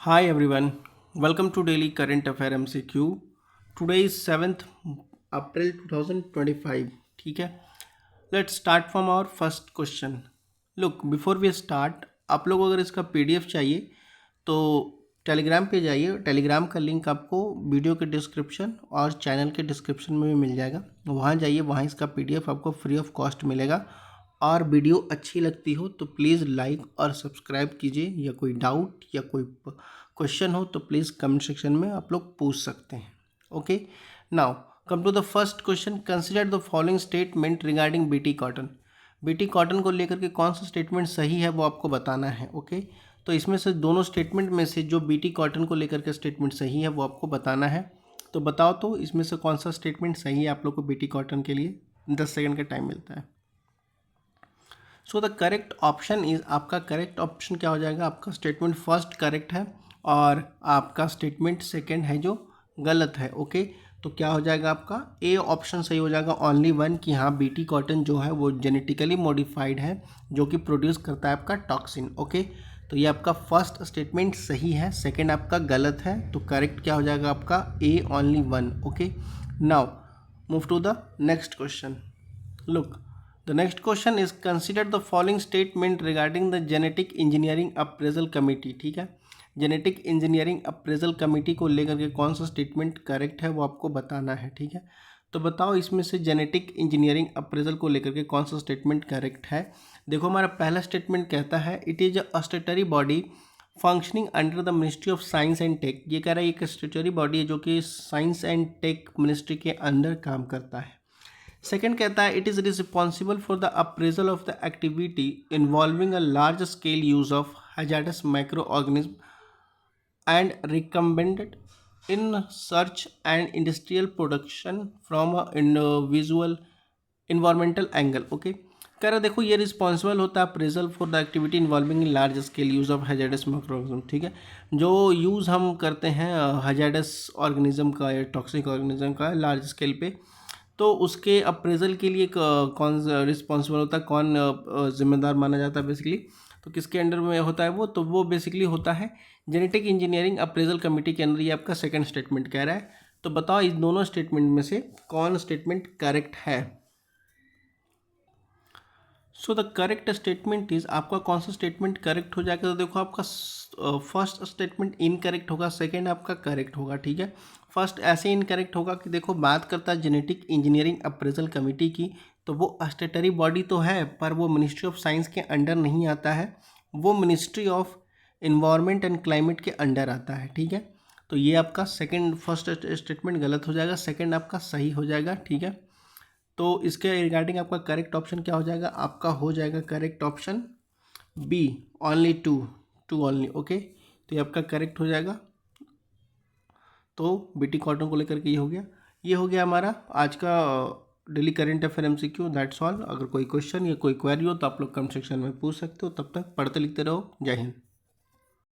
Hi everyone, welcome to Daily Current Affair MCQ. Today is 7th April 2025. ठीक है. Let's start from our first question. Look, before we start, आप लोग अगर इसका PDF चाहिए तो टेलीग्राम पे जाइए. टेलीग्राम का लिंक आपको वीडियो के डिस्क्रिप्शन और चैनल के डिस्क्रिप्शन में भी मिल जाएगा. वहाँ जाइए, वहाँ इसका PDF आपको फ्री ऑफ कॉस्ट मिलेगा. और वीडियो अच्छी लगती हो तो प्लीज़ लाइक और सब्सक्राइब कीजिए. या कोई डाउट या कोई क्वेश्चन हो तो प्लीज़ कमेंट सेक्शन में आप लोग पूछ सकते हैं. Okay, now come to the first question. Consider the following statement regarding BT cotton. BT cotton को लेकर के कौन सा स्टेटमेंट सही है वो आपको बताना है. ओके, तो इसमें से दोनों स्टेटमेंट में से जो बीटी कॉटन को लेकर के स्टेटमेंट सही है वो आपको बताना है. तो बताओ तो इसमें से कौन सा स्टेटमेंट सही है आप लोग को बीटी कॉटन के लिए. 10 सेकंड का टाइम मिलता है. So the correct option is, आपका करेक्ट ऑप्शन क्या हो जाएगा. आपका स्टेटमेंट फर्स्ट करेक्ट है और आपका स्टेटमेंट सेकंड है जो गलत है. ओके, तो क्या हो जाएगा आपका ए ऑप्शन सही हो जाएगा. ओनली वन, कि हाँ बीटी कॉटन जो है वो जेनेटिकली मॉडिफाइड है जो कि प्रोड्यूस करता है आपका टॉक्सिन. ओके, तो ये आपका फर्स्ट स्टेटमेंट सही है, सेकंड आपका गलत है. तो करेक्ट क्या हो जाएगा आपका A only one. Okay, now move to the next question. Look, the next question is consider the following statement regarding the genetic engineering appraisal committee. ठीक है, जेनेटिक इंजीनियरिंग अप्रेजल कमेटी को लेकर के कौन सा स्टेटमेंट करेक्ट है वो आपको बताना है. ठीक है, तो बताओ इसमें से जेनेटिक इंजीनियरिंग अप्रेजल को लेकर के कौन सा स्टेटमेंट करेक्ट है. देखो, हमारा पहला स्टेटमेंट कहता है it is a statutory body functioning under the ministry of science and tech. ये कह रहा है एक स्टेटरी बॉडी है जो कि साइंस एंड टेक मिनिस्ट्री के अंडर काम करता है. सेकेंड कहता है it is responsible for the appraisal of the activity involving a large scale use of hazards micro organism and recommended in search and industrial production from visual environmental angle. Okay, कह रहा देखो ये responsible होता है appraisal for the activity involving in large scale use of hazards micro organism. ठीक है, जो use हम करते हैं हैजार्डस ऑर्गेनिज्म का या टॉक्सिक ऑर्गेनिज्म का लार्ज स्केल पे, तो उसके अप्रेजल के लिए कौन रिस्पॉन्सिबल होता है, कौन जिम्मेदार माना जाता है बेसिकली. तो किसके अंडर में होता है वो, तो वो बेसिकली होता है जेनेटिक इंजीनियरिंग अप्रेजल कमेटी के अंदर. ये आपका सेकंड स्टेटमेंट कह रहा है. तो बताओ इस दोनों स्टेटमेंट में से कौन स्टेटमेंट करेक्ट है. So the correct statement is, आपका कौन सा स्टेटमेंट करेक्ट हो जाएगा. तो देखो आपका फर्स्ट स्टेटमेंट इनकरेक्ट होगा, सेकंड आपका करेक्ट होगा. ठीक है, फर्स्ट ऐसे इनकरेक्ट होगा कि देखो बात करता है जेनेटिक इंजीनियरिंग अप्रेजल कमेटी की, तो वो स्टेटरी बॉडी तो है पर वो मिनिस्ट्री ऑफ साइंस के अंडर नहीं आता है, वो ministry of environment and climate के अंडर आता है. ठीक है, तो ये आपका सेकंड फर्स्ट स्टेटमेंट गलत हो जाएगा, सेकंड आपका सही हो जाएगा. ठीक है, तो इसके रिगार्डिंग आपका करेक्ट ऑप्शन क्या हो जाएगा. आपका हो जाएगा correct option B, only two only. Okay, तो ये आपका करेक्ट हो जाएगा. तो बीटी कॉटन को लेकर के ये हो गया हमारा आज का daily current affair MCQ. That's all. अगर कोई क्वेश्चन या कोई क्वेरी हो तो आप लोग कमेंट सेक्शन में पूछ सकते हो. तब तक पढ़ते लिखते रहो. जय हिंद.